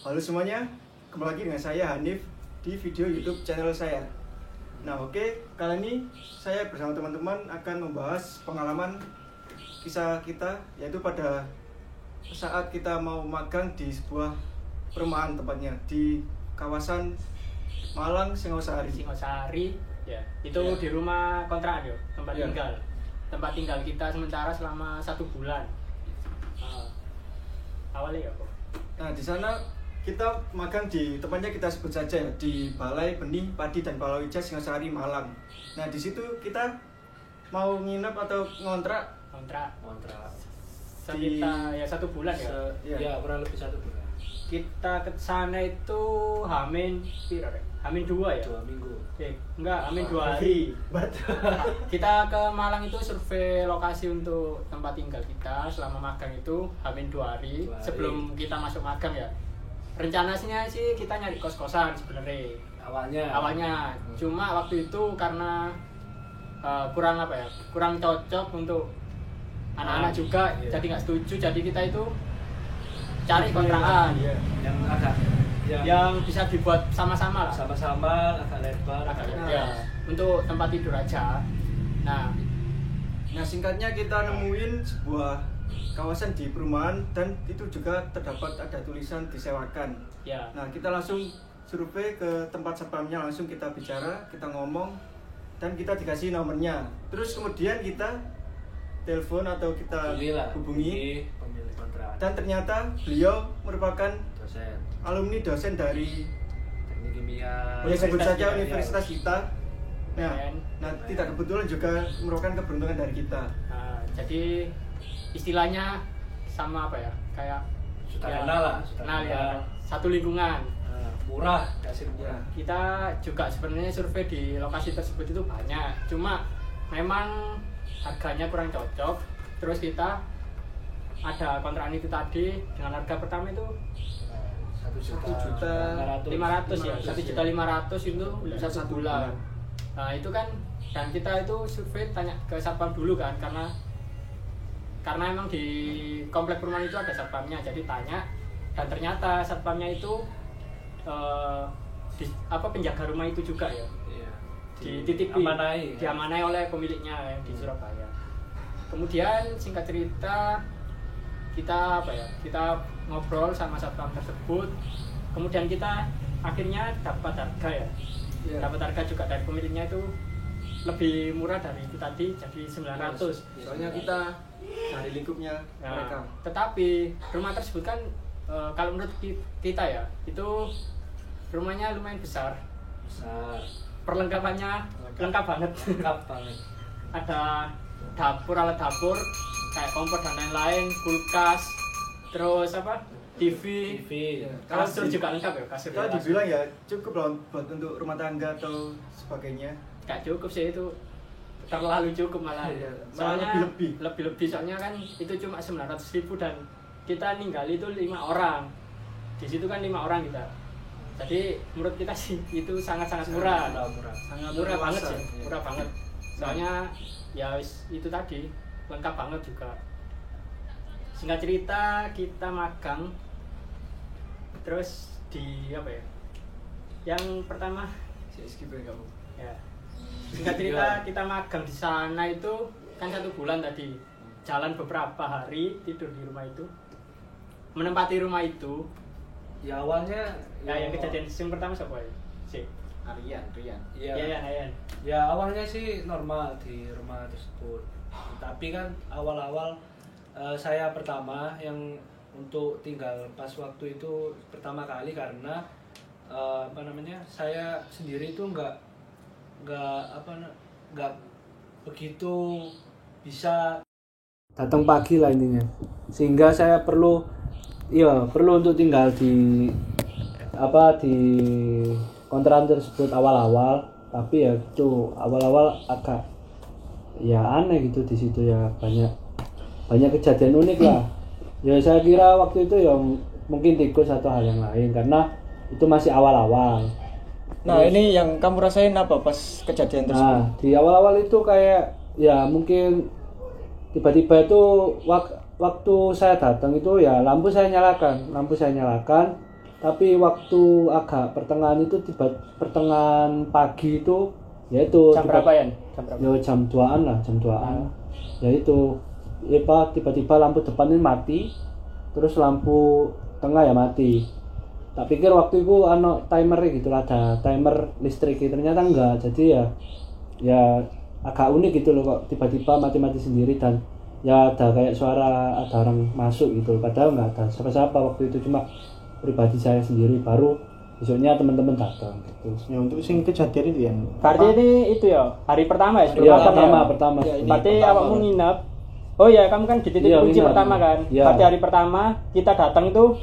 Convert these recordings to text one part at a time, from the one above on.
Halo semuanya, kembali lagi dengan saya Hanif di video YouTube channel saya. Nah kali ini saya bersama teman-teman akan membahas pengalaman kisah kita, yaitu pada saat kita mau magang di sebuah perumahan, tepatnya di kawasan Malang Singosari. Ya, itu ya. Di rumah kontrakan ya, tempat tinggal kita sementara selama 1 bulan. Awalnya ya kok. Nah di sana kita magang di tempatnya, kita sebut saja ya, di Balai Benih Padi dan Palawija Singosari Malang. Nah di situ kita mau nginep atau ngontrak sekitar ya 1 bulan ya kurang lebih 1 bulan. Kita ke sana itu Hamin 2 ya? 2 minggu. Hamin 2 hari. Kita ke Malang itu survei lokasi untuk tempat tinggal kita selama magang itu Hamin 2 hari. Sebelum kita masuk magang ya. Rencananya sih kita nyari kos-kosan sebenarnya. Awalnya. Cuma waktu itu karena kurang cocok untuk anak-anak juga, jadi nggak setuju. Jadi kita itu cari kontrakan yang bisa dibuat sama-sama lah. Sama-sama agak lebar. Untuk tempat tidur aja. Nah singkatnya kita nemuin sebuah kawasan di perumahan dan itu juga terdapat ada tulisan disewakan. Ya. Nah kita langsung survei ke tempat satpamnya, langsung kita bicara, kita ngomong dan kita dikasih nomornya. Terus kemudian kita telepon atau kita hubungi pemilik kontrak. Dan ternyata beliau merupakan alumni dosen dari teknik kimia. Sebut saja universitas kita. Nah, tidak kebetulan juga merupakan keberuntungan dari kita. Jadi istilahnya sama kayak kenal ya, satu lingkungan. Murah, kasih murah. Kita juga sebenarnya survei di lokasi tersebut itu banyak, cuma memang harganya kurang cocok. Terus kita ada kontrakan itu tadi dengan harga pertama itu 1.500.000 ya, 1.500.000 itu untuk 1 bulan. Nah itu kan, dan kita itu survei tanya ke satpam dulu kan, karena emang di komplek perumahan itu ada satpamnya, jadi tanya. Dan ternyata satpamnya itu penjaga rumah itu juga ya, diamanai oleh pemiliknya yang di Surabaya. Kemudian singkat cerita kita ngobrol sama satpam tersebut. Kemudian kita akhirnya dapat harga dapat harga juga dari pemiliknya itu lebih murah dari itu tadi, jadi 900. Soalnya kita dari lingkupnya mereka. Tetapi rumah tersebut kan kalau menurut kita ya, itu rumahnya lumayan besar. Perlengkapannya lengkap banget. Ada alat dapur kayak kompor dan lain-lain, kulkas, terus TV. Kasur juga lengkap ya, kasur. Kalau dibilang ya cukup lah buat untuk rumah tangga atau sebagainya. Gak cukup sih, itu terlalu cukup malah. Soalnya lebih soalnya kan itu cuma 900.000 dan kita ninggal itu 5 orang. Di situ kan 5 orang kita. Jadi menurut kita sih itu sangat-sangat murah. Murah banget sih, murah banget. Soalnya ya itu tadi lengkap banget juga. Singkat cerita kita magang terus di yang pertama ya. Singkat cerita kita magang di sana itu kan 1 bulan tadi. Jalan beberapa hari, tidur di rumah itu, menempati rumah itu. Ya awalnya yang kejadian yang pertama siapa ya? Rian. Iya. Ya awalnya sih normal di rumah tersebut. Tapi kan awal-awal saya pertama yang untuk tinggal pas waktu itu pertama kali karena saya sendiri itu nggak begitu bisa datang pagi lah intinya, sehingga saya perlu untuk tinggal di kontrakan tersebut awal-awal. Tapi ya itu awal-awal agak ya aneh gitu, di situ ya banyak kejadian unik lah. Ya saya kira waktu itu ya mungkin tikus atau hal yang lain karena itu masih awal-awal. Nah, ini yang kamu rasain apa pas kejadian tersebut? Nah, di awal-awal itu kayak ya mungkin tiba-tiba itu waktu saya datang itu ya lampu saya nyalakan tapi waktu agak pertengahan itu pertengahan pagi itu ya itu jam berapa ya? Ya jam 2-an lah, jam 2-an. Ya itu tiba-tiba lampu depan ini mati, terus lampu tengah ya mati. Tak pikir waktu itu timer gitu lah, ada timer listrik, ternyata enggak. Jadi ya agak unik gitu loh, kok tiba-tiba mati-mati sendiri dan ya ada kayak suara ada orang masuk gitu, padahal nggak ada siapa-siapa waktu itu, cuma pribadi saya sendiri. Baru besoknya teman-teman datang gitu. Ya untuk sing kejadian itu ya. Berarti ini itu ya hari pertama ya sebelum Iya, magang pertama. Ya, berarti awakmu nginep. Oh ya, kamu kan di titik kunci nginep. pertama kan. Iya. Berarti hari pertama kita datang itu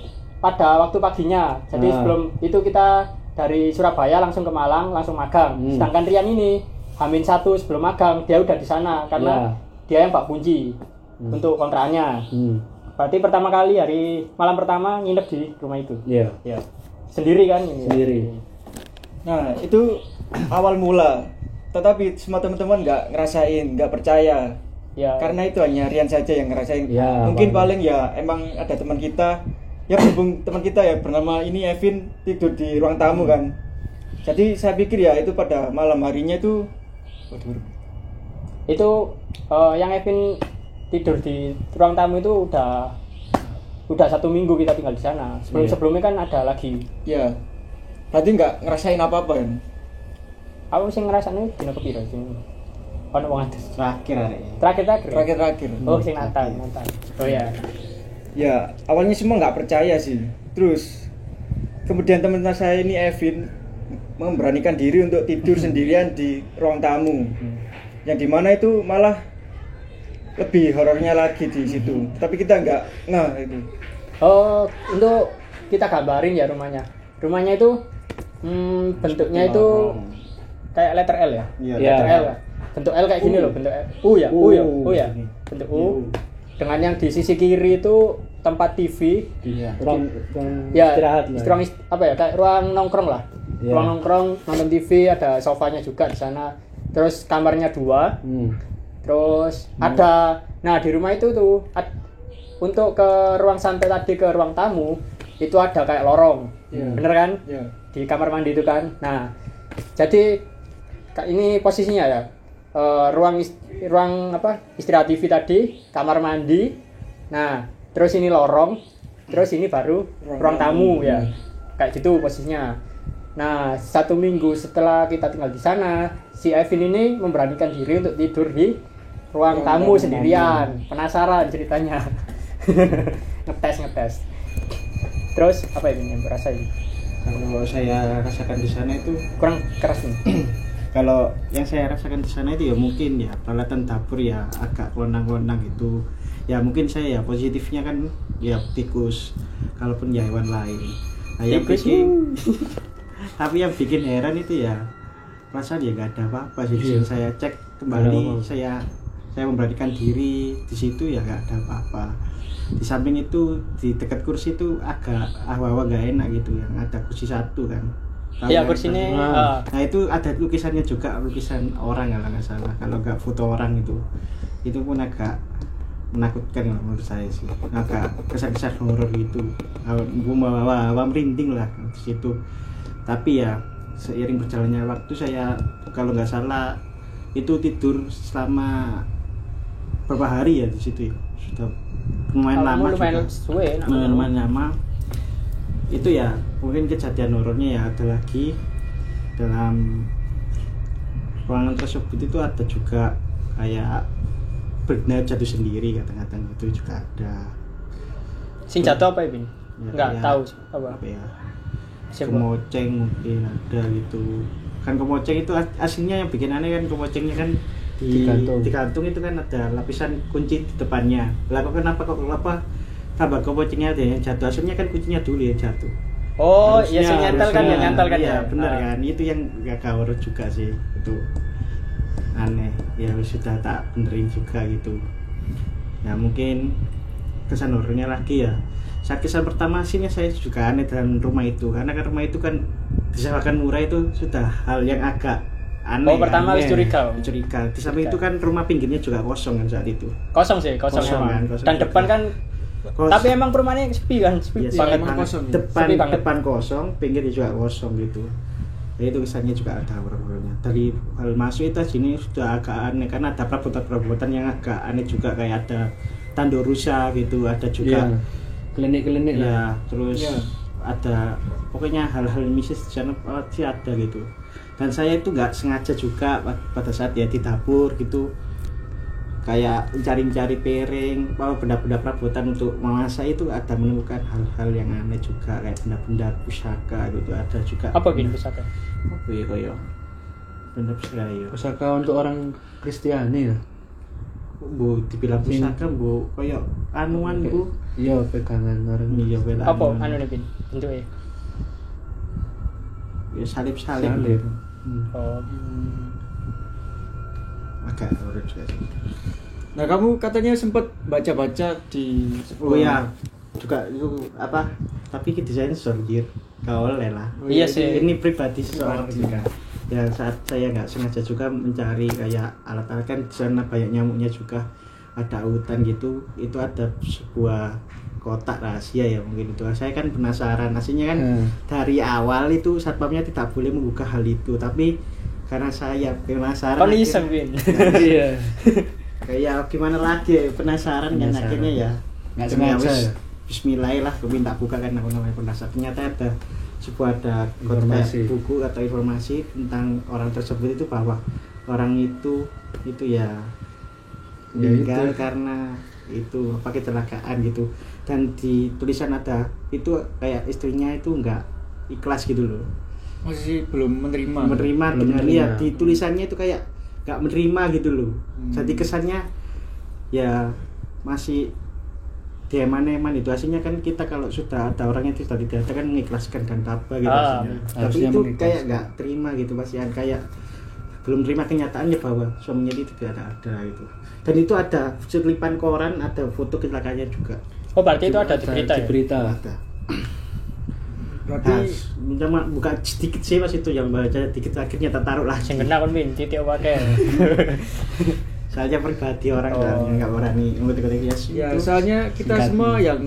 pada waktu paginya. Jadi sebelum itu kita dari Surabaya langsung ke Malang, langsung magang. Sedangkan Rian ini H-1 sebelum magang dia udah di sana karena dia yang bak kunci untuk kontrakannya. Berarti pertama kali malam pertama nginep di rumah itu. Iya. Ya. Sendiri kan ini. Sendiri. Nah, itu awal mula. Tetapi semua teman-teman nggak percaya. Ya. Karena itu hanya Rian saja yang ngerasain. Ya, Mungkin paling. paling ya emang ada teman kita, ya berhubung teman kita ya bernama ini Evin tidur di ruang tamu kan. Jadi saya pikir ya itu pada malam harinya itu yang Evin tidur di ruang tamu itu udah 1 minggu kita tinggal di sana. Sebelumnya kan ada lagi. ya. Berarti nggak ngerasain apa-apa kan? Aku sih ngerasane dina kepiro sing ono wong adus. Terakhir. Oh, sing Natal. Oh ya. Ya, awalnya semua nggak percaya sih. Terus kemudian teman saya ini Evin memberanikan diri untuk tidur sendirian di ruang tamu. Yang dimana itu malah lebih horornya lagi di situ. Tapi kita nggak itu. Oh, untuk kita gambarin ya rumahnya. Rumahnya itu bentuknya itu kayak letter L ya. Iya, Letter L. Bentuk L kayak gini loh, bentuk L. U ya. Bentuk U. Dengan yang di sisi kiri itu tempat TV. Iya. Ruang Ya, istirahat lah. apa ya, kayak ruang nongkrong lah. Iya. Ruang nongkrong, nonton TV, ada sofanya juga di sana. Terus kamarnya 2. Terus ada, nah di rumah itu tuh untuk ke ruang santai tadi ke ruang tamu itu ada kayak lorong. Bener kan? Iya. Di kamar mandi itu kan. Nah, jadi ini posisinya ya. Ruang istirahat TV tadi, kamar mandi. Nah, terus ini lorong, terus ini baru ruang tamu ya. Kayak gitu posisinya. Nah, 1 minggu setelah kita tinggal di sana, si Evin ini memberanikan diri untuk tidur di ruang tamu sendirian. Penasaran ceritanya. ngetes. Terus apa ini yang berasa ini? Kalau saya rasakan di sana itu Kurang keras nih. kalau yang saya rasakan di sana itu ya mungkin ya peralatan dapur ya agak kelonang-kelonang gitu. Ya mungkin saya ya positifnya kan ya tikus, kalaupun ya hewan lain. Nah, yang bikin tapi yang bikin heran itu ya perasaan ya nggak ada apa-apa sih. Saya cek kembali, saya memberanikan diri di situ ya nggak ada apa-apa. Di samping itu di dekat kursi itu agak hawa-hawa nggak enak gitu, yang ada kursi satu kan. Iya, kursi ini. Nah itu ada lukisannya juga, lukisan orang kalau nggak salah, kalau nggak foto orang itu pun agak menakutkan menurut saya sih, agak kesan-kesan horor gitu. Bawa merinding lah di situ. Tapi ya seiring berjalannya waktu saya kalau nggak salah itu tidur selama berapa hari ya di situ ya, sudah lumayan lama juga. Lumayan lama. Itu ya mungkin kejadian horornya ya ada lagi dalam ruangan tersebut. Itu ada juga kayak benda jatuh sendiri, kadang-kadang itu juga ada. Sing jatuh apa ini? Ya, Enggak ya, tahu apa. ya Siapa? kemoceng mungkin ada gitu kan. Kemoceng itu aslinya yang bikin aneh kan, kemocengnya kan digantung itu kan ada lapisan kunci di depannya. Lah kok kenapa tambah kemocengnya ada yang jatuh, aslinya kan kuncinya dulu yang jatuh. Oh, Harusnya- ya sing nyantel kan, yang nyantel kan iya, ya. benar kan, itu yang gak horor juga sih, itu aneh ya, sudah tak benerin juga gitu ya. Mungkin kesan horornya lagi ya, saat kesan pertama sih saya juga aneh dalam rumah itu, karena kan rumah itu kan disewakan murah, itu sudah hal yang agak aneh. Oh, pertama wis curiga. Curiga. Di samping itu kan rumah pinggirnya juga kosong kan saat itu. Kosong sih, kosong Kosong emang. kan, kosong Dan juga. depan kan Tapi emang perumahannya sepi kan, Iya, banget. emang kosong ya? depan Sepi banget. depan kosong, pinggirnya juga kosong gitu. Ya itu kesannya juga ada horor-horornya. Dari hal masuk itu sini sudah agak aneh karena ada perabotan-perabotan yang agak aneh juga, kayak ada tanduk rusa gitu, ada juga klinik-klinik ya, lah. terus Iya. ada pokoknya hal-hal mistis di sana sih ada gitu. Dan saya itu nggak sengaja juga pada saat ya di dapur gitu, kayak cari-cari piring, benda-benda perabotan untuk memasak itu ada menemukan hal-hal yang aneh juga, kayak benda-benda pusaka gitu ada juga. Apa gini pusaka? Apa ya koyo benda pusaka ya. Pusaka untuk orang Kristiani ya. Bu dibilang pusaka bu koyo anuan bu. Iya, pegangan orang. Iya bela. Apa anu nih Bin? Bentuknya. Ya salib. Salib. Oh. Agak horor juga sih. Nah, kamu katanya sempat baca-baca di Oh ya, juga itu apa? Tapi disensor jir. Gak oleh lah. Iya sih. Ini pribadi seseorang juga. Ya saat saya nggak sengaja juga mencari kayak alat-alat, kan di sana banyak nyamuknya juga, ada hutan gitu, itu ada sebuah kotak rahasia ya mungkin itu. Saya kan penasaran, aslinya kan dari awal itu satpamnya tidak boleh membuka hal itu, tapi karena saya penasaran. Kan iseng Bin. Iya. Kayak gimana lagi ya, penasaran kan Penasaran. akhirnya ya. Nggak Akhirnya sengaja wis, ya? Bismillah lah, aku minta buka kan aku namanya penasaran. Ternyata ada ada Informasi. buku atau informasi tentang orang tersebut itu, bahwa orang itu ya meninggal itu. karena itu pakai kecelakaan gitu. Dan di tulisan ada itu kayak istrinya itu enggak ikhlas gitu loh. masih belum menerima. Menerima Belum dengan menerima. lihat di tulisannya itu kayak nggak menerima gitu loh. Jadi kesannya ya masih dieman-eman itu. Aslinya kan kita kalau sudah ada orangnya itu sudah tidak ada kan mengikhlaskan dan tabah gitu aslinya. Tapi harusnya itu mengikhlaskan. kayak nggak terima gitu, masih kayak belum terima kenyataannya bahwa suaminya itu tidak ada gitu. Dan itu ada selipan koran, ada foto kecelakaannya juga. Oh berarti itu ada di berita Di ya? berita. Ada. Berarti Cuma buka sedikit sih mas itu yang baca sedikit, akhirnya tak taruh lagi. Sing kena kon Bin, titik wae. Soalnya pribadi orang Oh. yang nggak berani ngerti-ngerti ya itu. soalnya kita Singkat. semua yang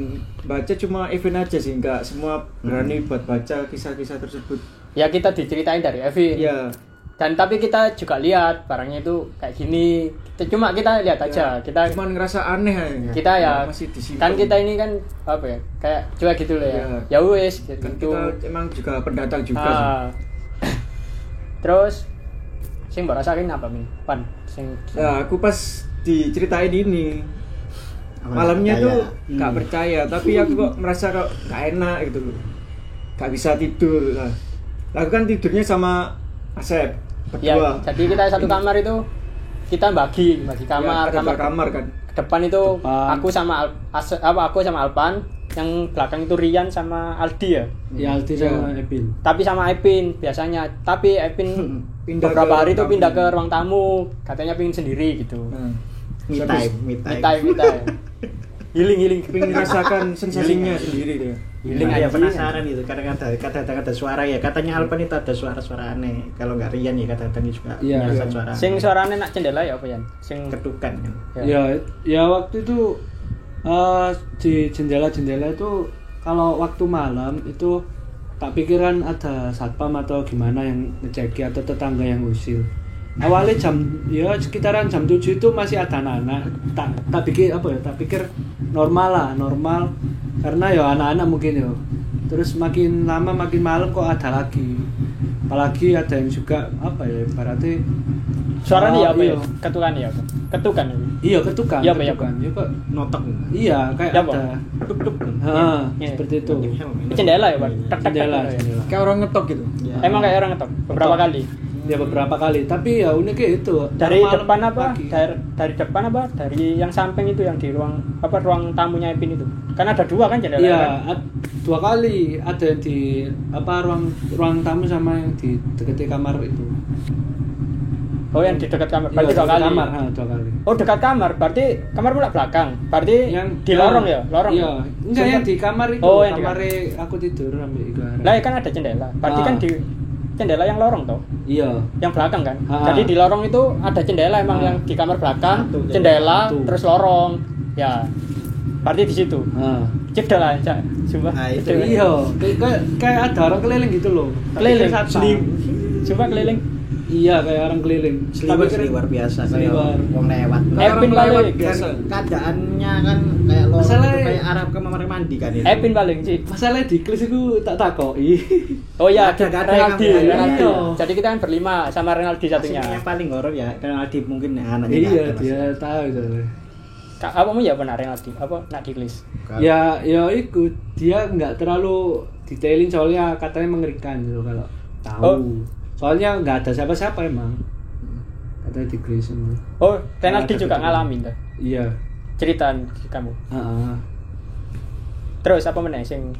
baca cuma event aja sih, nggak semua berani buat baca kisah-kisah tersebut. Ya kita diceritain dari Evin. Ya, Dan tapi kita juga lihat barangnya itu kayak gini. Cuma kita lihat aja. ya, Kita cuman ngerasa aneh aja. kita ya masih disimpan. kan kita ini kan apa ya? Kayak cuek gitu loh ya. Ya wes gitu. kan kita emang juga pendatang juga sih. Ah. Terus sing mbok rasain apa Min? Pan sing Ya, aku pas diceritain ini malamnya tuh nggak percaya, tapi aku kok merasa kok nggak enak gitu loh, nggak bisa tidur. Nah, aku kan tidurnya sama Asep ya, berdua. jadi kita satu kamar itu kita bagi kamar, Ya, ada kamar kan. depan itu Depan. aku sama aku sama Alpan, yang belakang itu Rian sama Aldi ya. Ya Aldi sama Epin. Tapi sama Epin biasanya. Tapi Epin Pindah beberapa ke hari itu tamu. pindah ke ruang tamu, katanya pengen sendiri gitu. Nah, me time. Mitai. Healing. pengen merasakan sensasinya sendiri dia. Healing ya aja. penasaran itu, kadang-kadang ada suara ya, katanya Alpan itu ada suara-suara aneh. Kalau nggak Rian ya kadang-kadang juga Iya. merasakan suara Sing aneh. suaranya nak jendela ya apa ya? Sing ketukan kan. Ya waktu itu di jendela-jendela itu kalau waktu malam itu tak pikiran ada satpam atau gimana yang ngeceki atau tetangga yang usil. Awalnya sekitaran jam 7 itu masih ada anak-anak. Tak pikir normal karena ya anak-anak mungkin ya. Terus makin lama makin malam kok ada lagi. Apalagi ada yang juga ibaratnya suaranya ya apa ya? iya. Ketukan ya apa? Ketukan. Iya ketukan. Iya, apa ya, ketukan. Ya, kok Notok. iya kayak Ya, apa? ada. Duk. Heeh, Iya. seperti itu. Jendela ya, Pak? Tek-tek Jendela. ya? Kayak orang ngetok gitu. Ya. Emang kayak orang ngetok beberapa Ngetok. kali. Ya beberapa kali, tapi ya uniknya itu Dari malam depan apa? pagi. Dari depan apa? Dari yang samping itu yang di ruang tamunya Epin itu. Kan ada dua kan jendela Iya, kan? dua kali ada yang di ruang tamu sama yang di dekat kamar itu. Oh, yang di dekat kamar. Iya, Berarti dua dekat kali. kamar, dua kali. Oh, dekat kamar. Berarti kamar pula belakang. Berarti Yang di lorong ya? Lorong. Iya, enggak yang di kamar itu. Oh, yang di kamar aku tidur ambil itu. Lah ya kan ada jendela. Berarti kan di jendela yang lorong toh. Iya. Yang belakang kan. Ah. Jadi di lorong itu ada jendela emang Ah. yang di kamar belakang, Satu, jendela, satu. terus lorong. Ya. Berarti di situ. Nah, Cedek lah, Cak. Sumpah. Nah, itu Cedek. iya, kayak ada orang keliling gitu loh. Keliling. Satpam. Sumpah keliling. Iya, kayak orang keliling. Tapi luar biasa kayak Seliwar. wong lewat. Epin paling. biasa. Keadaannya kan kayak lo Masalahnya- kayak Arab ke kamar mandi kan itu. Epin paling, Cik. Masalahnya di kelas itu tak takoki. Oh iya, Ada, ada Renaldi. yang kamu- Renaldi. Iya. Jadi kita kan berlima sama Renaldi satunya. Yang paling horor ya karena Aldi mungkin anaknya Iya, nggak ada, dia Mas. tahu itu. Apa mau ya benar Renaldi? Apa nak diklis? Ya ikut dia nggak terlalu detailin soalnya katanya mengerikan gitu kalau tahu. Oh. Soalnya nggak ada siapa-siapa emang. Katanya di Greece semua. Oh, Renaldi Ada juga betul. ngalamin tuh. Iya. Cerita kamu. Heeh. Terus apa meneh sing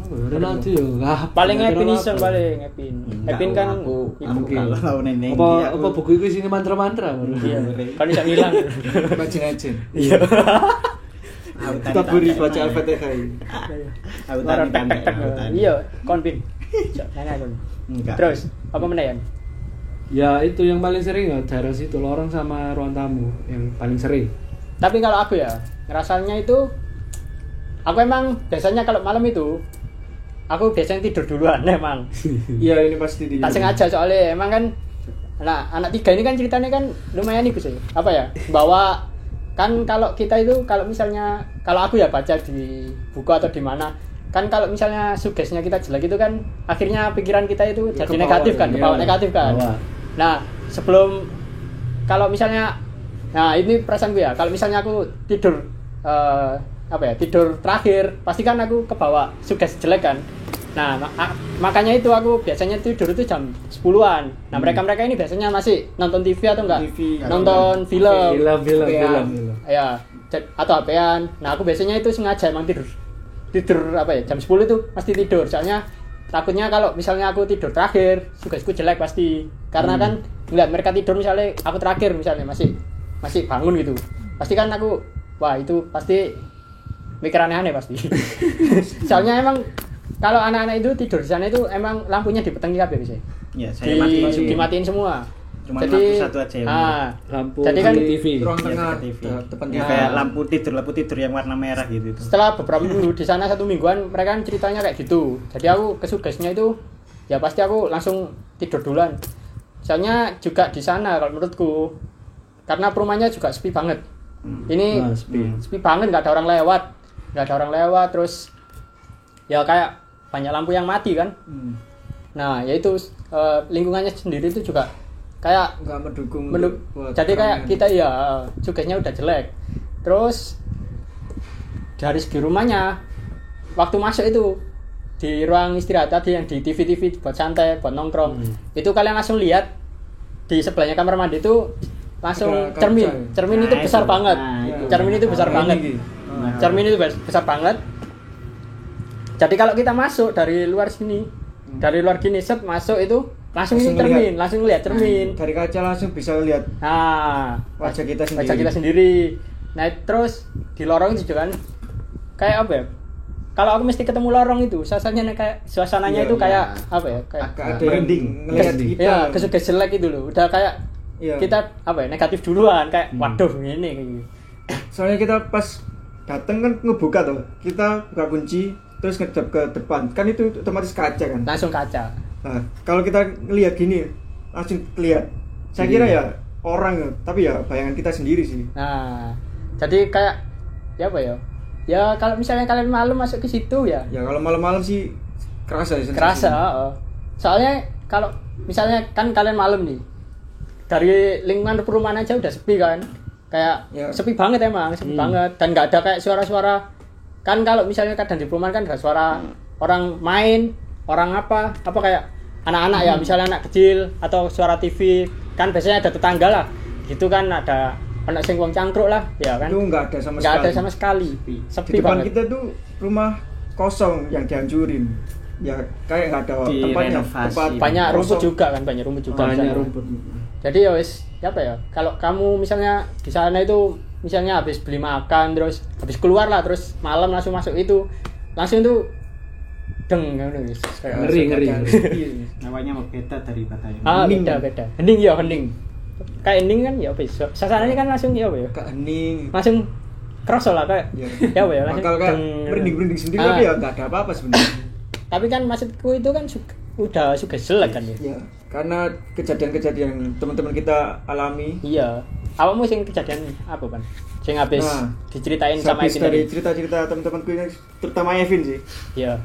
Ronaldo yo. paling Epin ison paling Epin. Epin kan aku Oke. kalau neneng Apa buku itu isinya mantra-mantra baru. iya. Kan bisa ngilang. Imajin. Iya. Kita beri baca Al-Fatihah ini. Aku Baru tadi tek tek tek. Iya, konpin. Nanya kon. Enggak. Terus apa meneh Yan? Ya itu yang paling sering ya daerah situ lorong sama ruang tamu yang paling sering. Tapi kalau aku ya, ngerasanya itu aku emang biasanya kalau malam itu aku biasanya tidur duluan emang. Iya, ini pasti di. Tak sengaja soalnya emang kan anak 3 ini kan ceritanya kan lumayan nih sih. Apa ya? Bawa kan kalau kita itu kalau misalnya kalau aku ya baca di buku atau di mana kan kalau misalnya sugesnya kita jelek itu kan akhirnya pikiran kita itu Ya, jadi kebawa, negatif kan, iya. kebawa negatif kan. Bawa. Nah, sebelum kalau misalnya nah ini perasaanku ya, kalau misalnya aku tidur tidur terakhir, pasti kan aku kebawa suges jelek kan. Nah, makanya itu aku biasanya tidur itu jam 10-an. Nah, mereka-mereka ini biasanya masih nonton TV atau enggak? TV, nonton film. Film. Ya, atau HP-an. Nah, aku biasanya itu sengaja emang tidur jam 10 itu pasti tidur. Soalnya takutnya kalau misalnya aku tidur terakhir, sugesku jelek pasti. Karena kan ngeliat mereka tidur misalnya aku terakhir misalnya masih bangun gitu. Pasti kan aku wah itu pasti mikir aneh-aneh pasti. Soalnya emang kalau anak-anak itu tidur di sana itu emang lampunya dipetengi kabeh bisa. Ya, saya matiin semua. Dimatiin semua. Cuma lampu satu aja yang Lampu jadi kan TV. Ruang Ya, tengah, dekat TV. depan Ya, TV. kayak lampu tidur yang warna merah gitu itu. setelah beberapa minggu di sana 1 mingguan mereka kan ceritanya kayak gitu. Jadi aku kesugesnya itu ya pasti aku langsung tidur duluan. Soalnya juga di sana kalau menurutku karena perumahannya juga sepi banget. Ini Nah, sepi. sepi banget, nggak ada orang lewat, terus ya kayak banyak lampu yang mati kan. Nah ya itu lingkungannya sendiri itu juga kayak Nggak mendukung. buat jadi kayak keramaian. kita ya sugesnya udah jelek. Terus dari segi rumahnya waktu masuk itu di ruang istirahat tadi yang di TV buat santai buat nongkrong itu kalian langsung lihat di sebelahnya kamar mandi itu langsung Ada kaca. cermin itu Nah, besar itu. banget Nah, itu. cermin itu besar Nah, banget ini. cermin itu besar banget. Jadi kalau kita masuk dari luar sini dari luar gini set masuk itu langsung ini Langsung cermin lihat. langsung lihat cermin. Dari kaca langsung bisa lihat Nah, wajah kita sendiri. wajah kita sendiri. Nah, terus di lorong itu juga kan kayak apa ya? Kalau aku mesti ketemu lorong itu, suasananya Iya, itu kayak iya. apa ya? Kayak agak ada yang merinding. ngelihat kita. ya, kesuges jelek itu loh. Udah kayak Iya. kita apa ya? Negatif duluan kayak waduh ini kayak gitu. Soalnya kita pas datang kan ngebuka tuh, kita buka kunci terus ngedep ke depan, kan itu otomatis kaca kan. Langsung kaca. Nah, kalau kita ngelihat gini langsung lihat. Saya kira ya orang, tapi ya bayangan kita sendiri sih. Nah, jadi kayak ya apa ya? Ya kalau misalnya kalian malam masuk ke situ ya Ya kalau malam-malam sih kerasa ya. kerasa. Soalnya kalau misalnya kan kalian malam nih dari lingkungan perumahan aja udah sepi kan, kayak Ya. sepi banget emang, sepi banget dan nggak ada kayak suara-suara. Kan kalau misalnya kadang di perumahan kan ada suara orang main, orang apa kayak anak-anak ya, misalnya anak kecil atau suara TV kan biasanya ada tetangga lah, gitu kan ada anak sing wong cangkruk lah, ya kan. Itu nggak ada sama Nggak sekali. ada sama sekali, Di sepi depan banget. kita tuh rumah kosong yang dihancurin. Ya kayak nggak ada tempatnya. Direnovasi. Tempat Banyak rumput kosong. juga kan, banyak rumput juga. di Banyak sana. rumput. Jadi ya wis apa ya, kalau kamu misalnya di sana itu misalnya habis beli makan terus habis keluar lah terus malam langsung masuk itu langsung itu deng ngono wis kayak Ngeri. Namanya mau beda daripada yang Hening. beda hening ya hening kayak hening kan ya wis suasananya kan langsung ya apa ya Agak hening. langsung kerasa lah kayak ya apa ya langsung bakal kayak deng. merinding sendiri tapi ya nggak ada apa-apa sebenarnya. Tapi kan maksudku itu kan udah suka jelek kan ya. Ya, karena kejadian-kejadian teman-teman kita alami. Iya. Awakmu sing kejadian apa kan? Sing habis diceritain sama habis Evin dari tadi. cerita-cerita teman-temanku ini, terutama Evin sih. Iya.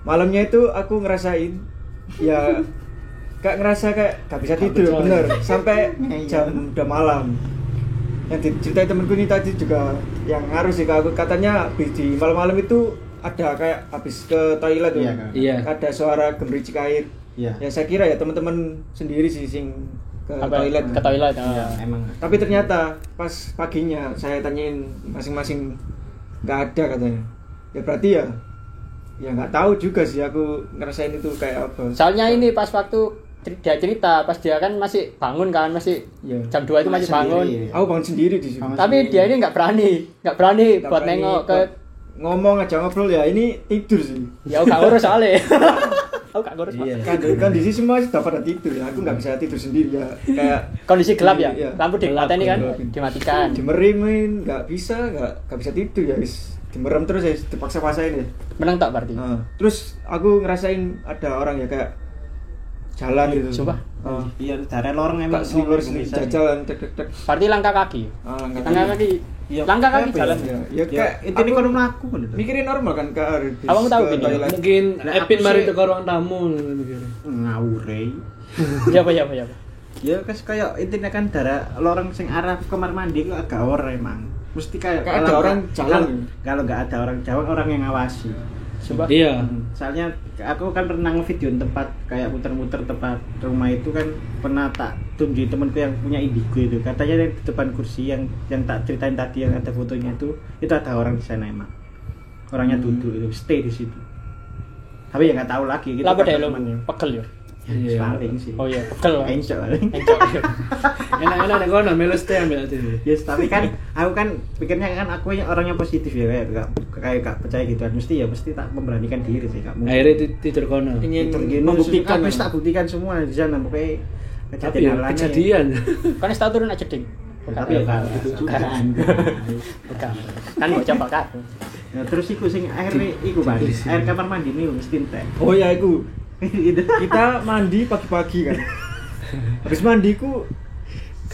Malamnya itu aku ngerasain ya kayak ngerasa kayak gak bisa tidur bener sampai jam udah malam. Yang diceritain temanku ini tadi juga yang ngaruh sih ke aku, katanya habis di malam-malam itu ada kayak habis ke toilet Iya, ya. kan? Iya. Ada suara gemericik air. Iya. Ya saya kira ya teman-teman sendiri sih sing ke toilet. Ke toilet. Iya, emang. Tapi ternyata pas paginya saya tanyain masing-masing nggak ada katanya. Ya berarti ya nggak tahu juga sih aku ngerasain itu kayak apa. Soalnya ini pas waktu dia cerita, pas dia kan masih bangun kan, masih Iya. jam 2 itu masih bangun. Sendiri. Aku bangun sendiri di situ. Bangun Tapi sendiri. dia ini nggak berani Nggak buat berani nengok ke buat ngomong aja ngobrol ya ini tidur sih. ya gak ngurus soalnya. Aku gak ngurus. Pak. Iya. Kondisi semua sudah pada tidur ya. Aku nggak bisa tidur sendiri ya. Kayak Kondisi gelap ya. Iya. Lampu dimatikan kan, Gelap. dimatikan. dimerimin nggak bisa nggak bisa tidur ya wis dimerem terus ya dipaksa-paksain ya. Menang tak berarti. Terus aku ngerasain ada orang ya kayak jalan gitu. Sumpah? Iya, dari lorong emang Gak sih bisa. jalan tek. Berarti langkah kaki. Langkah kaki. Iya, Langkah kaki apa ya? jalan. Ya Ya, kayak itu ini kan mlaku kan. mikirin normal kan ke Abang tahu ke gini? toilet. Mungkin Lah, Epin aku mari sih- teko ruang tamu mikirnya. Ngawure. Ya apa ya apa ya. Ya kayak intinya kan dari lorong sing arah kamar mandi kok agak ora emang. Mesti kayak Kayak ada kalau orang nggak- jalan. Kalau nggak ada orang jalan, orang yang ngawasi. Sumpah. Iya. Soalnya aku kan pernah ngevideo tempat kayak muter-muter tempat rumah itu kan pernah tak tunjuk temanku yang punya Indigo itu. Katanya di depan kursi yang tak ceritain tadi yang ada fotonya itu ada orang di sana emang. Orangnya duduk itu stay di situ. Tapi ya nggak tahu lagi gitu. Lah apa deh lo temannya. pegel ya. Ya, paling sih. Oh iya, pegel. Encok paling. Encok. Enak-enak nek kono melu stay ambil ati. Yes, tapi kan aku kan pikirnya kan aku orangnya positif ya kayak gak percaya gitu mesti ya mesti tak memberanikan diri sih gak mungkin. Akhirnya tidur kono. Ingin Membuktikan membuktikan wis tak buktikan semua di sana pokoknya Tapi ya kejadian. Kan wis tau turun aja ding. tapi ya kan itu juga Bukan. Kan mau coba kan. nah, terus iku sing air iku Pak air kamar mandi nih mesti entek Oh ya itu itu kita mandi pagi-pagi kan. Habis mandiku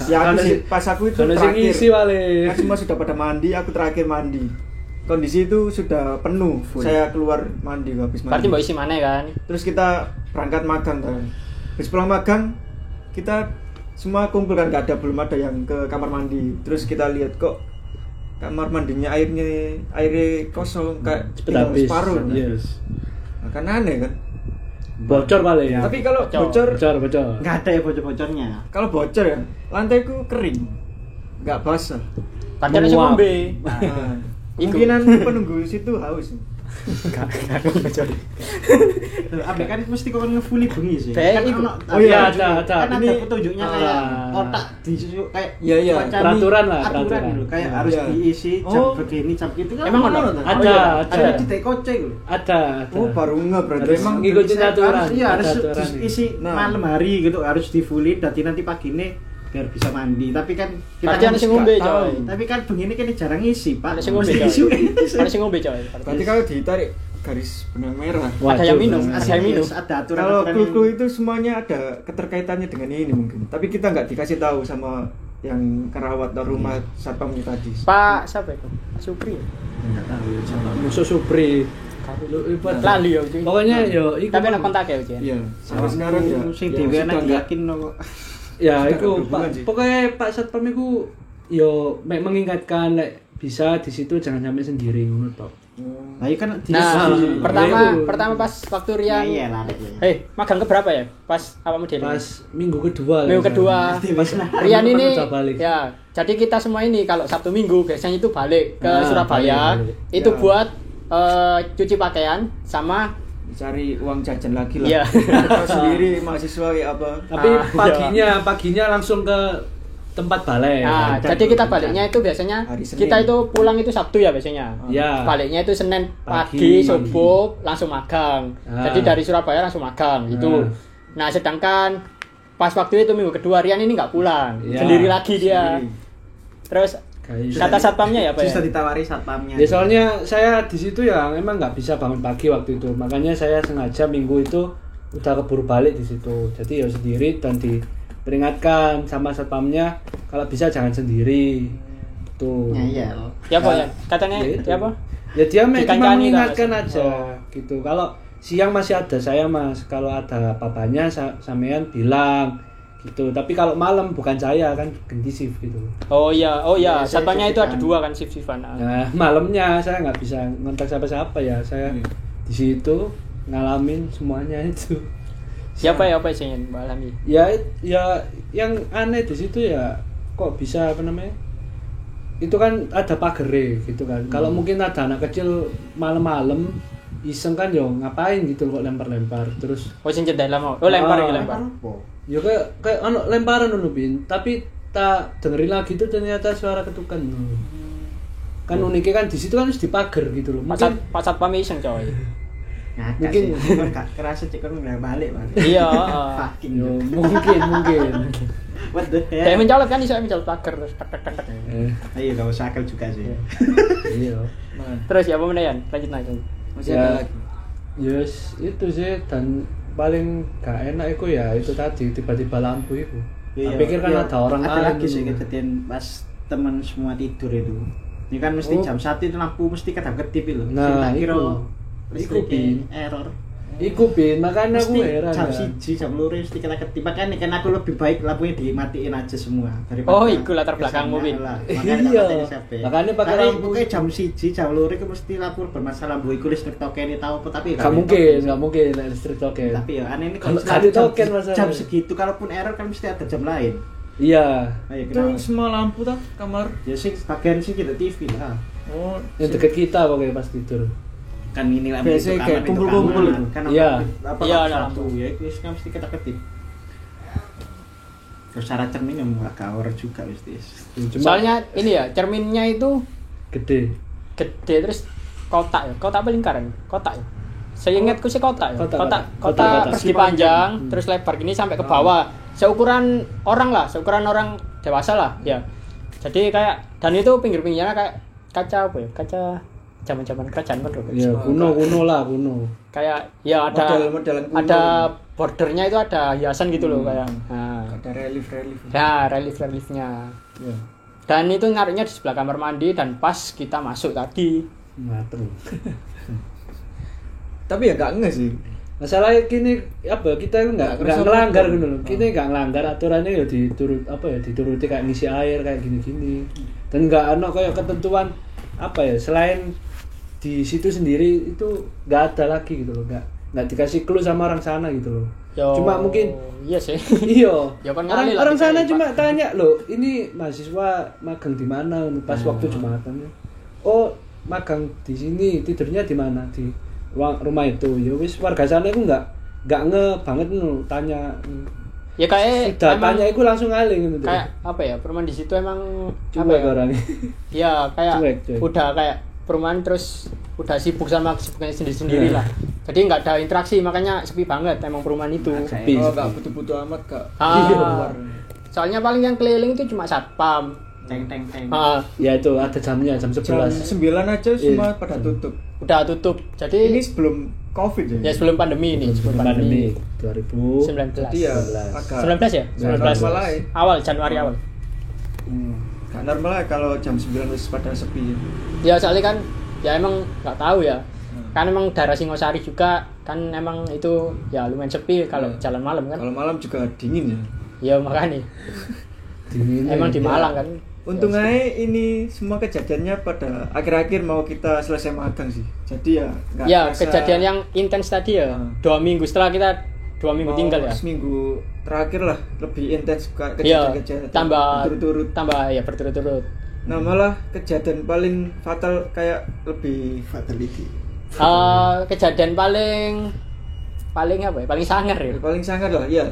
ya aku Kalau sih si- pas aku itu Kalau sing terakhir. isi wale. Kan semua sudah pada mandi, aku terakhir mandi. Kondisi itu sudah penuh. Full. Saya keluar mandi habis mandi. Berarti mbok isi mana kan? Terus kita berangkat magang kan. Habis pulang magang kita semua kumpul kan, belum ada yang ke kamar mandi. Terus kita lihat kok kamar mandinya airnya kosong kayak Cepet tinggal habis. separuh. Yes. Nah, kan aneh kan. Bocor paling ya. Tapi kalau Bocor. bocor, nggak ada ya bocor-bocornya kalau bocor ya lantaiku kering, nggak basah. Padahal sing Menguap. ngombe. Nah, Iku. kemungkinan penunggu situ haus. apa kan mesti kau ngefully bengi sih Kayak kan iku. ono Oh iya, ada. kan ada Ini- petunjuknya kayak otak disusun kayak Iya, iya. semacam Peraturan lah, aturan peraturan. gitu kayak Iya. harus Iya. diisi jam Oh. begini jam gitu kan Emang ono? tuh. Ada, Oh iya, ada. ada di tekocek lho Ada. Oh baru nggak berarti Harus emang ngikutin Saya aturan. harus, iya harus Ada aturan. isi Nah. malam hari gitu harus di fully nanti pagi ini biar bisa mandi tapi kan Berarti kan ana sing nggak ngombe, tahu. coy. Tapi kan begini kan jarang isi pak Ada sing ngombe Mesti coy. isi. Ada sing ngombe coy. berarti kalau ditarik garis benang merah. Ada yang minum, ada yang minum. Ada aturan Kalau clue itu semuanya ada keterkaitannya dengan ini mungkin. Tapi kita nggak dikasih tahu sama yang kerawat atau rumah satpamnya tadi. Pak siapa itu? Pak Supri. nggak tahu ya siapa. Musuh Supri. Lu ibarat- Lali ya cuy. Pokoknya yo iku. Tapi ana kontak ya Ujian. Iya. Sampai sekarang ya. sing ya, dhewe sudah anak nggak- yakin no kok. Ya Sudah iku nggak berhubungan Pak. sih. Pokoknya Pak Satpam iku yo mek mengingatkan lek bisa di situ jangan sampai sendiri ngono tok. Nah, iya kan di Nah, Iya, pertama pas waktu Rian. iya lah Magang ke berapa ya? Pas apa model? Pas minggu kedua. Minggu kedua. Pas Rian teman-teman ini udah balik. ya. Jadi kita semua ini kalau Sabtu Minggu biasanya itu balik ke Nah, Surabaya. balik. Itu Ya. buat cuci pakaian sama cari uang jajan lagi lah. Iya. Kita sendiri mahasiswa kayak apa. Tapi Ah, paginya langsung ke tempat balai. Nah, Puncak, jadi kita puncak. baliknya itu biasanya Hari Senin. kita itu pulang itu Sabtu ya biasanya. Ya. Baliknya itu Senin Pagi. pagi subuh langsung magang. Ah. Jadi dari Surabaya langsung magang gitu. Nah, sedangkan pas waktu itu minggu kedua Rian ini nggak pulang. Ya, Sendiri lagi dia. Sendiri. Terus Kata satpamnya ya, Pak ya? Sudah ditawari satpamnya. Ya soalnya saya di situ ya emang nggak bisa bangun pagi waktu itu. Makanya saya sengaja minggu itu udah keburu balik di situ. Jadi ya sendiri dan diperingatkan sama satpamnya kalau bisa jangan sendiri. Tuh. Iya. Ya, Pak ya. Katanya Ya itu. ya, Pak? Ya dia cuma Dikancani mengingatkan lah. aja gitu. Kalau siang masih ada saya Mas, kalau ada papanya sampean bilang gitu. Tapi kalau malam bukan saya kan ganti shift gitu. Oh iya, Ya, saya satpamnya itu ada shift-shiftan. 2 kan shift-shiftan. Nah, malamnya saya nggak bisa ngontak siapa-siapa ya. Saya di situ ngalamin semuanya itu. Siapa ya apa sih yang Mbak alami? Ya yang aneh di situ ya kok bisa apa namanya? Itu kan ada pagere gitu kan. Kalau mungkin ada anak kecil malam-malam iseng kan yo ngapain gitu kok lempar-lempar terus Oh sing jendela mau. Oh lempar ya lempar. ya kayak anu lemparan dulu Bin, tapi tak dengerin lagi tuh ternyata suara ketukan. Kan uniknya kan di situ kan harus dipager gitu loh. Pak Satpam iseng coy. Mungkin- mungkin gak kerasa cek kan nggak balik Mas. Iya, Fucking. Yo, mungkin. What the Kayak hell? mencolot kan iso mencolot pagar terus tek tek tek tek. Ayo gak usah akal juga sih. Iya. Terus ya apa menayan? Lanjut lagi. Masih Ya. ada lagi. Yes, itu sih dan paling gak enak itu ya itu tadi tiba-tiba lampu itu. Iya, Tak pikir kan iya. ada orang ada lain lagi sih dulu. kejadian pas teman semua tidur itu. Ini kan mesti Oh. jam 1 itu lampu mesti kedap-kedip itu. Nah, Tak kira iku. Iku, Bin. error. Iku Bin, makanya aku Mesti heran. jam ya. 1 jam 2 mesti kita ketip. Makanya kan aku lebih baik lampunya dimatiin aja semua Oh, iku latar belakangmu, Bin. Iya. Makanya pakai lampu. Pokoknya jam 1 jam 2 itu mesti lampu bermasalah. Bu iku listrik token tahu apa tapi Gak mungkin listrik token. Tapi ya aneh ini Kalau jam- sekali token masalahnya. jam segitu kalaupun error kan mesti ada jam lain. Iya. Ayo Itu kenapa? semua lampu tak kamar. Ya sih bagian sih kita TV lah. Oh, Yang deket kita pokoknya pas tidur. Kan ini lah Biasanya kayak kumpul-kumpul itu. kan Iya. Iya, ada ada satu ya itu kan mesti kita ketip. Terus syarat cermin yang nggak kawar juga mesti. Cuma Soalnya ini ya cerminnya itu gede. gede terus kotak ya. Kotak apa lingkaran? Kotak ya. Saya ingatku sih kotak ya. Kotak. Kotak persegi panjang, Hmm. terus lebar gini sampai ke bawah. Seukuran orang lah, seukuran orang dewasa lah, ya. Jadi kayak dan itu pinggir-pinggirnya kayak kaca apa ya? Kaca zaman-zaman kerajaan kan dulu. Ya kuno lah kuno. Kayak ya ada Model-modelan kuno. ada bordernya itu ada hiasan gitu loh kayak. Nah, Ada relief. ya relief-reliefnya. Ya. Dan itu ngaruhnya di sebelah kamar mandi dan pas kita masuk tadi. Mateng. Tapi ya gak nge sih. Masalahnya gini apa kita itu nggak kerasa ngelanggar hukum. gitu loh. Kita nggak ngelanggar aturannya ya dituruti kayak ngisi air kayak gini-gini. Dan nggak ada kayak ketentuan apa ya selain di situ sendiri itu nggak ada lagi gitu loh. Nggak dikasih clue sama orang sana gitu loh. Yo, Cuma mungkin iya sih. iya. Ya kan ngali lah Orang kita sana ini, cuma Pak. tanya loh, ini mahasiswa magang di mana pas waktu Jumatan. Oh, magang di sini, tidurnya di mana? Di rumah itu. Ya wis warga sana itu nggak banget nu tanya. Ya kayak Sudah emang tanya itu langsung ngaling gitu. kayak apa ya? Perumahan di situ emang apa Cuek ya? orangnya. Ya kayak Cuek. udah kayak perumahan terus udah sibuk sama kesibukannya sendiri-sendiri lah. Jadi nggak ada interaksi makanya sepi banget emang perumahan itu. Sepi. Oh, gak butuh-butuh amat kak. Ah, soalnya paling yang keliling itu cuma satpam. Teng. Ah, Ya itu ada jamnya jam Jam 11. 9 aja semua Iya. pada tutup. udah tutup. Jadi Ini sebelum Covid ya sebelum pandemi ini, sebelum pandemi. 2019. 19. Jadi ya 19. agak 19 ya? 19. normal aja. Awal Januari awal. Gak normal aja kalau jam 9 wis pada sepi. Ya soalnya kan ya emang nggak tahu ya. Kan emang daerah Singosari juga kan emang itu ya lumayan sepi kalau jalan malam kan. Kalau malam juga dingin ya. Ya makanya Dingin. emang di Malang kan. Untung aja ini semua kejadiannya pada akhir-akhir mau kita selesai magang sih. Jadi ya nggak Ya kerasa- kejadian yang intens tadi ya. 2 minggu setelah kita 2 minggu mau tinggal ya. Seminggu terakhir lah lebih intens Iya, kejadian-kejadian tambah berturut-turut. ya berturut-turut. Nah malah kejadian paling fatal kayak lebih Fatality. Kejadian paling apa ya? Paling sangar ya. paling sangat lah ya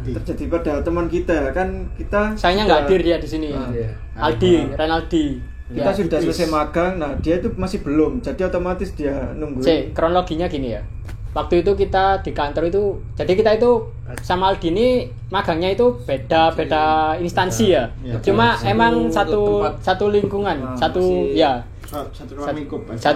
terjadi pada teman kita kan kita Sayangnya nggak hadir dia di sini. Iya. Aldi, Renaldi. kita Ya, sudah please. selesai magang, nah dia itu masih belum, jadi otomatis dia nunggu. Cek, kronologinya gini ya. waktu itu kita di kantor itu, jadi kita itu sama Aldi ini magangnya itu beda instansi ya. Cuma emang satu lingkungan, satu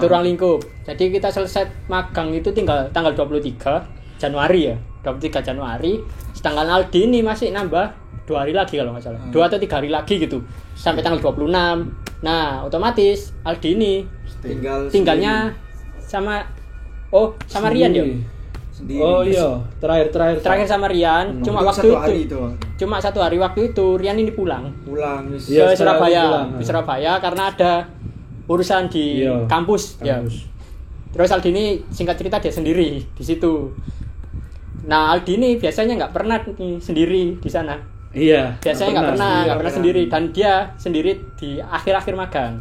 ruang lingkup. Jadi kita selesai magang itu tanggal 23 Januari ya. 23 Januari. Sedangkan Aldi ini masih nambah 2 hari lagi kalau nggak salah. 2 atau 3 hari lagi gitu. Sampai tanggal 26. Nah, otomatis Aldi ini tinggalnya sama Rian ya. Sendiri. Oh iya, Terakhir sama Rian, cuma waktu itu. Cuma 1 hari waktu itu Rian ini pulang Iya, ke Surabaya. pulang. Di Surabaya karena ada urusan di kampus ya. Terus Aldi ini singkat cerita dia sendiri di situ. Nah, Aldi ini biasanya nggak pernah sendiri di sana. Iya. Biasanya nggak pernah sendiri, dan dia sendiri di akhir-akhir magang.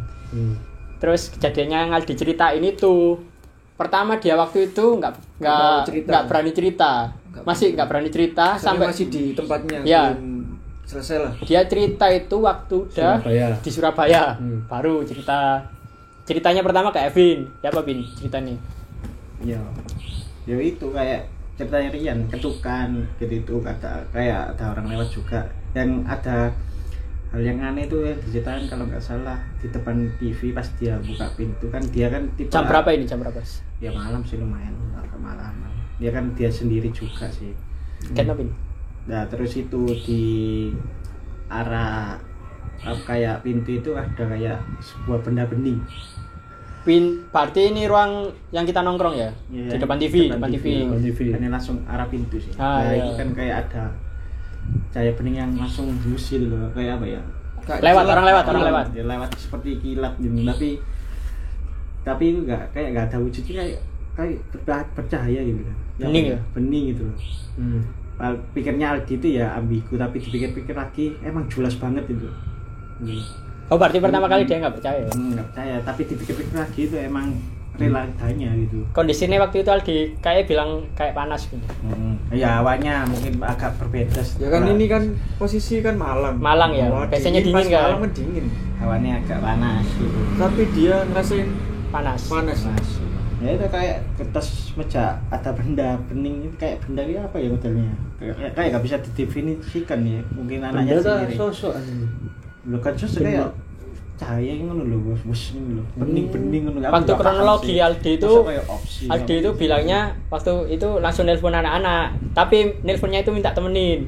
Terus kejadiannya yang Aldi ceritain itu, pertama dia waktu itu nggak berani cerita, masih nggak berani cerita sampai masih di tempatnya. Ya. Belum selesai lah. Dia cerita itu waktu udah di Surabaya, baru ceritanya pertama ke Evin. Ya apa Bin ceritanya? Ya itu kayak ceritanya Rian, ketukan gitu, kayak ada orang lewat juga, dan ada hal yang aneh itu yang diceritain kalau nggak salah di depan TV pas dia buka pintu kan, dia kan tipe jam berapa sih? Ya malam sih, lumayan agak malam. Dia sendiri juga sih. Kenapa Bin? Nah terus itu di arah kayak pintu itu ada kayak sebuah benda bening. Berarti ini ruang yang kita nongkrong ya? Di depan TV. Ini langsung arah pintu sih. Itu kan kayak ada cahaya bening yang langsung yusil loh, kayak apa ya? Orang lewat. Ya, lewat seperti kilat gitu, tapi itu nggak ada wujudnya, kayak bercahaya gitu. Bening ya? Bening gitu loh. Pikirnya Aldi itu ya ambigu, tapi dipikir-pikir lagi emang jelas banget itu. Oh berarti pertama kali dia nggak percaya? Nggak percaya, tapi dipikir-pikir lagi itu emang rela adanya gitu. Kondisinya waktu itu Aldi kayak bilang kayak panas gitu. Ya awalnya mungkin agak berbeda. Ya kan ini kan posisi kan Malang ya. Biasanya dingin kan? Malam dingin. Hawannya agak panas gitu. Tapi dia ngerasain panas. Ya itu kayak kertas meja, ada benda bening itu, kayak benda ini apa ya modelnya? Kayak nggak bisa didefinisikan ya. Mungkin anaknya sendiri. Sosok Lo kan sosok kayak cahaya ngono lho, bos ngono lho. Bening ngono. Waktu kronologi Aldi itu bilangnya waktu itu langsung nelpon anak-anak, tapi nelponnya itu minta temenin.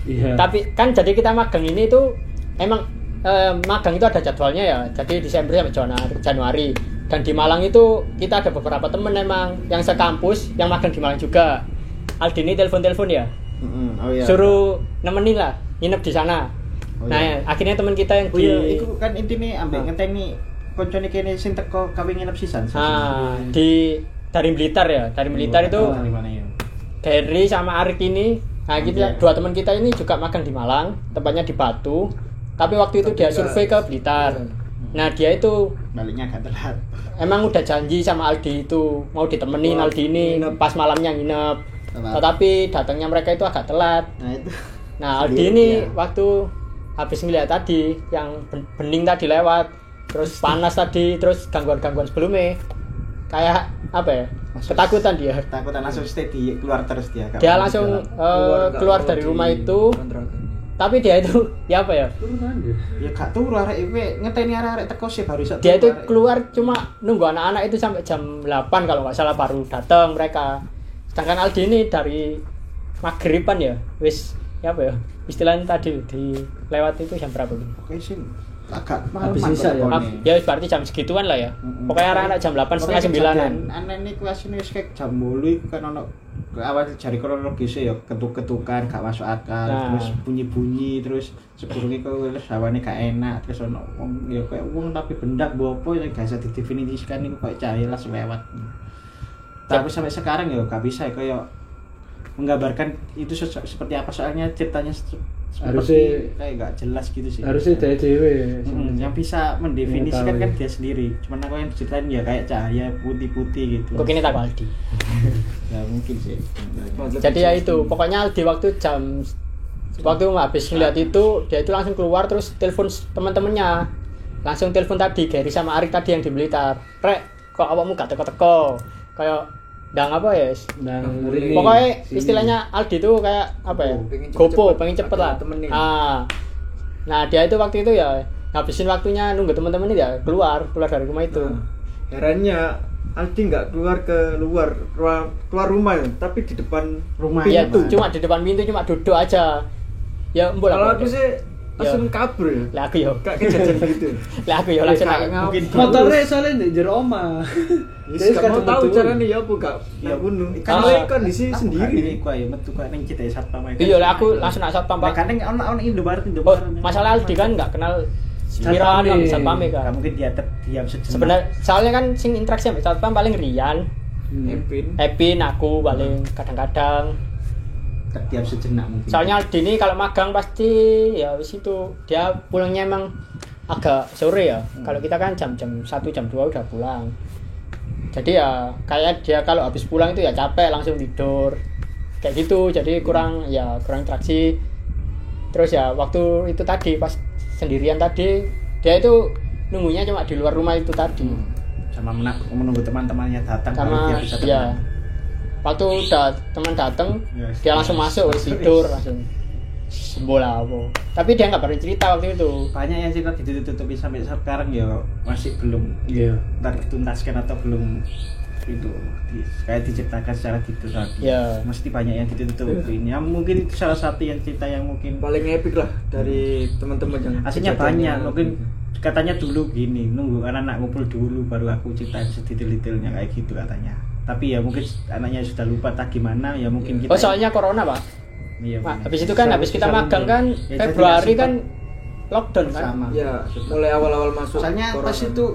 Iya. Tapi kan jadi kita magang ini itu emang magang itu ada jadwalnya ya. Jadi Desember sampai Januari. Dan di Malang itu kita ada beberapa temen emang yang sekampus yang magang di Malang juga. Aldi ini telepon ya. Suruh nemenin lah, nginep di sana. Akhirnya teman kita yang itu kan intine ambek ngenteni koncone kene sing teko kawe nginep sisan. Dari Blitar ya. Dari Blitar itu Gary sama Arik ini. Nah, kita dua teman kita ini juga magang di Malang, tempatnya di Batu. Tapi waktu itu dia survei ke Blitar. Nah, dia itu baliknya agak telat. Emang udah janji sama Aldi itu mau ditemenin Aldi ini pas malamnya nginep. Tetapi datangnya mereka itu agak telat. Nah, Aldi ini waktu habis ngeliat tadi yang bening tadi lewat, terus panas tadi, terus gangguan-gangguan sebelumnya, kayak apa ya, ketakutan langsung steady keluar terus dia langsung keluar dari rumah itu. Tapi dia itu ya apa ya gak turu arek iki ngeteni arek teko sih baru iso. Dia itu keluar cuma nunggu anak-anak itu sampai jam 8 kalau nggak salah baru datang mereka. Sedangkan Aldi ini dari maghriban ya wis ya apa ya istilahnya tadi di lewat itu jam berapa gitu? Oke sih agak malam ya berarti jam segituan lah ya. Pokoknya anak-anak jam 8 setengah 9-an. Aneh niku asine wis kayak jam 8 iku kan ono awal jari kronologis ya ketuk-ketukan gak masuk akal, terus bunyi-bunyi, terus sebelumnya kok hawane gak enak, terus ono wong ya kayak wong tapi benda bopo yang gak bisa didefinisikan niku kayak cahaya langsung lewat. Tapi sampai sekarang ya gak bisa kayak menggambarkan itu seperti apa, soalnya ceritanya harusnya kayak nggak jelas gitu sih. Harusnya dewe yang bisa mendefinisikan kan dia sendiri. Cuman aku yang diceritain ya kayak cahaya putih-putih gitu. Kok ini tak Aldi? Ya mungkin sih. Jadi ya itu, pokoknya Aldi waktu habis ngeliat itu dia itu langsung keluar terus telepon teman-temannya. Langsung telepon tadi Gary sama Arik tadi yang di Blitar. Rek, kok awakmu gak teko-teko? Kayak ndang apa ya? Rini. Pokoknya Sini. istilahnya Aldi tuh kayak apa ya? Pengen Gopo, cepet-cepet, pengen cepet ada lah. temenin. Nah dia itu waktu itu ya ngabisin waktunya nunggu teman-teman ini ya keluar dari rumah itu. Herannya Aldi nggak keluar rumah ya, tapi di depan Rumah Iya, Pak. cuma di depan pintu cuma duduk aja. Ya mbok lah. Kalau aku sih langsung kabur ya. Lah aku yo. Kayak kejadian gitu. Lah aku yo langsung tak Mungkin Motornya soalnya di jero omah. Jadi gak mau tahu caranya ya apa gak bunuh. Kan kondisi sendiri. Ini ku ayo metu kok ning cita satpam. Iya lah aku langsung nak satpam Pak. Kadang ono Indomaret. Oh, masalah Aldi kan nggak kenal Satpam satpame kan. Mungkin dia diam sejenak. Sebenarnya soalnya kan sing interaksi sama satpam paling Rian, Epin aku paling kadang-kadang. Diam sejenak mungkin. Soalnya Aldi ini kalau magang pasti ya wis itu dia pulangnya emang agak sore ya. Kalau kita kan jam 1 jam 2 udah pulang. Jadi ya kayak dia kalau habis pulang itu ya capek langsung tidur. Kayak gitu. Jadi kurang interaksi. Terus ya waktu itu tadi pas sendirian tadi dia itu nunggunya cuma di luar rumah itu tadi. Sama menunggu teman-temannya datang Sama dia bisa ya. Waktu udah teman datang Yes. dia langsung masuk wis tidur langsung. Bola apa. Tapi dia nggak pernah cerita waktu itu. banyak yang cerita ditutupi sampai sekarang ya masih belum entar dituntaskan atau belum itu kayak diceritakan secara detail tadi. Ya. Mesti banyak yang ditutupi. Ya mungkin itu salah satu yang cerita yang mungkin Paling epic lah dari teman-teman yang aslinya banyak. Mungkin katanya dulu gini, nunggu anak-anak ngumpul dulu baru aku ceritain sedetail-detailnya kayak gitu katanya. Tapi ya mungkin anaknya sudah lupa tak gimana ya mungkin kita. Oh soalnya corona Pak. Iya. Nah, benar. habis itu kan habis kita magang kan Ya, Februari jadi kan lockdown kan. sama. Ya, mulai awal-awal masuk. Soalnya corona. pas itu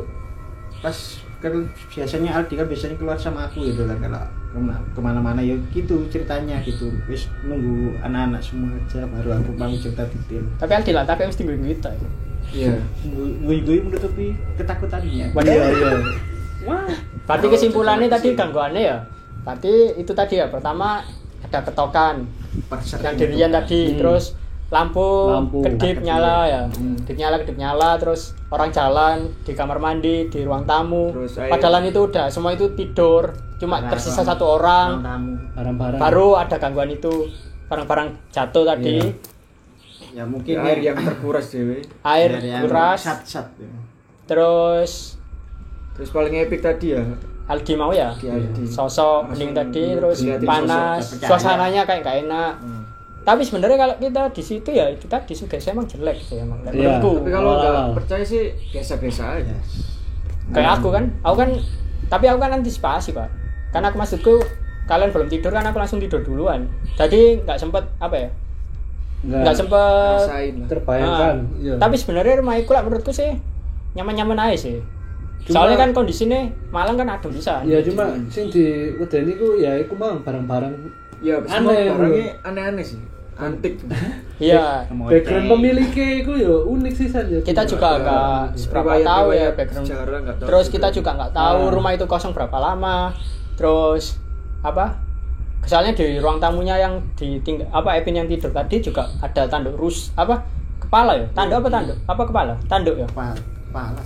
kan biasanya Aldi kan biasanya keluar sama aku gitu kan kalau kemana-mana ya gitu ceritanya gitu wis nunggu anak-anak semua aja baru aku mau cerita detail. Tapi Aldi lah tapi mesti gue kita. Iya. Gue menutupi ketakutannya. Iya. Wah. Berarti kesimpulannya tadi gangguannya ya. Berarti itu tadi ya pertama ada ketokan yang dirian tadi terus lampu kedip nyala ya. Kedip nyala terus orang jalan di kamar mandi di ruang tamu. Terus Padahal itu udah semua itu tidur cuma tersisa satu orang. Barang-barang. Baru ada gangguan itu barang-barang jatuh tadi. Ya mungkin air yang terkuras dewe. Air yang kuras. sat-sat. Terus Paling epic tadi ya. Aldi mau ya. Aldi. Sosok bening tadi terus Liatin panas, sosok, suasananya kayak gak enak. Tapi sebenarnya kalau kita di situ ya itu tadi sugesti emang jelek sih emang. Iya. Menurutku. Tapi kalau Wow. nggak percaya sih biasa-biasa aja. Kayak aku kan tapi aku kan antisipasi Pak. Karena aku maksudku kalian belum tidur kan aku langsung tidur duluan. Jadi nggak sempet apa ya? Nggak sempet Rasain lah. terbayangkan. Iya. Tapi sebenarnya rumah iku lah menurutku sih nyaman-nyaman aja sih. Soalnya kan kondisinya Malang kan adem bisa. Ya cuma sing di wedeni ku ya iku mang barang-barang Ya semua Aneh, barangnya aneh-aneh sih. Antik. Iya. background pemiliknya iku ya unik sih saja. Kita juga nggak seberapa tahu ya background. sejarah nggak tahu. Terus kita juga nggak tahu rumah itu kosong berapa lama. Terus apa? Soalnya di ruang tamunya yang Epin yang tidur tadi juga ada tanduk kepala ya? Tanduk apa tanduk? Apa kepala? Tanduk ya?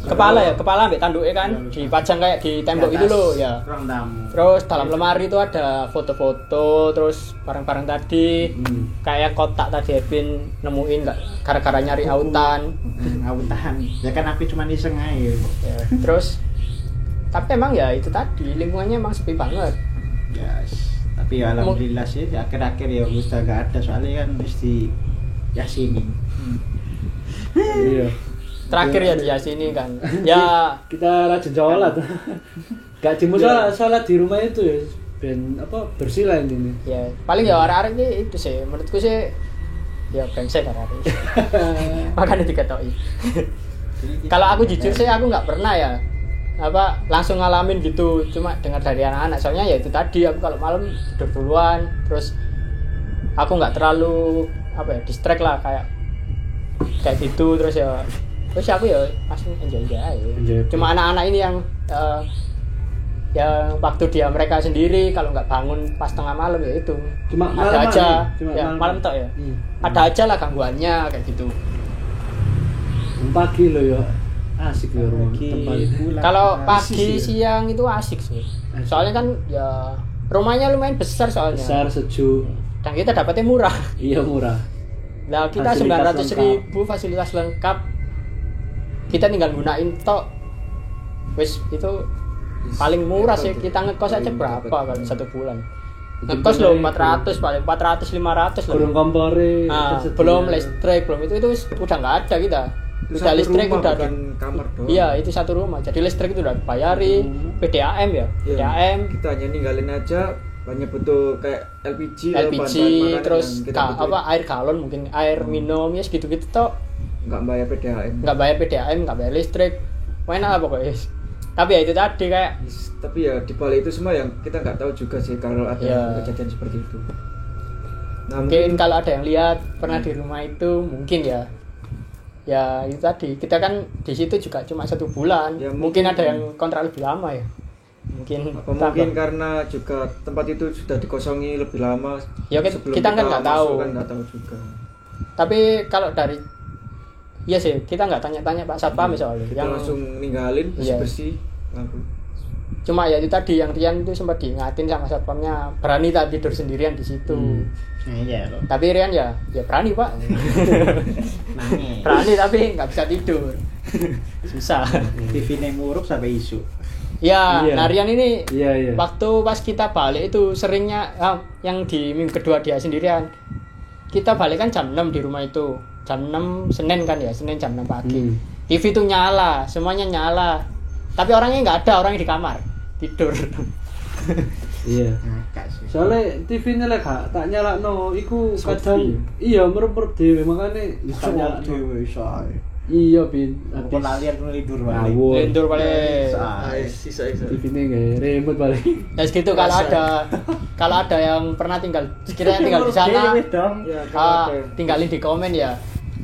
Kepala ambek tanduknya kan dipajang kayak di tembok itu loh ya. Ruang tamu. Terus dalam lemari itu ada foto-foto, terus barang-barang tadi kayak kotak tadi Epin nemuin nggak gara-gara nyari autan. Autan. Ya kan aku cuma iseng aja. Ya, terus tapi emang ya itu tadi lingkungannya emang sepi banget. Yes. Tapi ya alhamdulillah sih di akhir-akhir ya udah gak ada soalnya kan mesti Yasini. Iya. Terakhir ya di sini kan. Ya Kita rajin sholat. Gak cuma sholat di rumah itu ya. Ben bersih lah ini. ya paling ya arek-arek ini itu sih menurutku sih ya brengsek arek-arek. Makanya diketahui. Kalau aku jujur sih aku nggak pernah ya langsung ngalamin gitu, cuma dengar dari anak-anak. Soalnya ya itu tadi aku kalau malam tidur duluan, terus aku nggak terlalu distract lah kayak gitu. Terus aku ya langsung enjoy aja. Cuma anak-anak ini yang waktu mereka sendiri kalau nggak bangun pas tengah malam ya itu Cuma ada malam aja cuma ya malam tok ya. Ada aja lah gangguannya kayak gitu. Pagi loh ya. Asik ya rumah tempat. Kalau pagi siang itu asik sih. Soalnya kan ya rumahnya lumayan besar soalnya. Besar, sejuk. Dan kita dapatnya murah. Iya murah. Nah, kita Fasilitas 900.000 fasilitas lengkap. Kita tinggal gunain tok. Wis itu paling murah sih. Kita ngekos aja berapa kalau 1 bulan. Ngekos loh 400 paling 400 500 loh. Belum kompore. Nah, belum listrik, belum itu udah nggak ada kita. Udah listrik udah ada kamar doang. Iya, itu satu rumah. Jadi listrik itu udah bayari PDAM ya. PDAM Kita hanya ninggalin aja, hanya butuh kayak LPG LPG terus air galon mungkin air minum ya segitu-gitu toh. Nggak bayar PDAM. Nggak bayar PDAM, nggak bayar listrik. Enak lah pokoknya. Tapi ya itu tadi kayak Tapi ya di balik itu semua yang kita nggak tahu juga sih kalau ada kejadian seperti itu. Nah, mungkin kalau ada yang lihat pernah di rumah itu mungkin ya itu tadi kita kan di situ juga cuma 1 bulan ya, mungkin ada yang kontrak lebih lama ya mungkin karena juga tempat itu sudah dikosongi lebih lama ya kita kan nggak tahu juga. Tapi kalau dari iya sih kita nggak tanya-tanya Pak Satpam soalnya kita yang langsung ninggalin bersih langsung. Cuma ya itu tadi yang Rian itu sempat diingatin sama satpamnya berani tak tidur sendirian di situ. Iya loh. Tapi Rian ya berani Pak. Berani tapi nggak bisa tidur. Susah. TV-nya ngurup sampai isu. Ya, Iya. nah Rian ini Iya. waktu pas kita balik itu seringnya yang di minggu kedua dia sendirian. Kita balik kan jam 6 di rumah itu. Jam 6 Senin kan ya, Senin jam 6 pagi. TV itu nyala, semuanya nyala. Tapi orangnya nggak ada, orangnya di kamar tidur. Iya. Ngakak sih. Soalnya TV-nya lek gak tak nyalakno iku Sepi. kadang iya merep-merep dhewe makane tak nyalakno. Dewe soal. Iya bin. Aku lalian tidur wae. Ngawur. Tidur paling. Sisa. TV-nya nggak remote paling. Ya segitu kalau ada yang pernah sekiranya tinggal di sana, Ya, tinggalin di komen ya.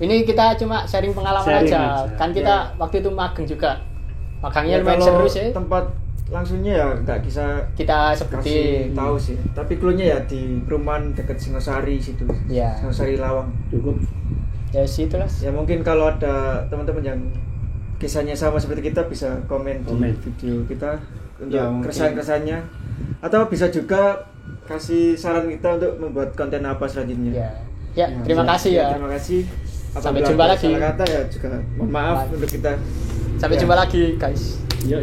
Ini kita cuma sharing pengalaman Sharing aja. aja. Kan kita waktu itu magang juga. Magangnya ya, lumayan kalau seru sih. tempat langsungnya ya nggak bisa Kita kasih sebutin. tahu sih. Tapi cluenya ya di perumahan dekat Singosari situ. Ya. Singosari Lawang. Cukup. Ya situlah. Ya mungkin kalau ada teman-teman yang kisahnya sama seperti kita bisa komen di video kita untuk Ya, mungkin. keresahan-keresahannya atau bisa juga kasih saran kita untuk membuat konten apa selanjutnya. Ya, terima kasih ya. Terima kasih. Sampai Apabila jumpa ada lagi. salah kata ya juga mohon maaf untuk kita. Sampai jumpa lagi, guys. Iya.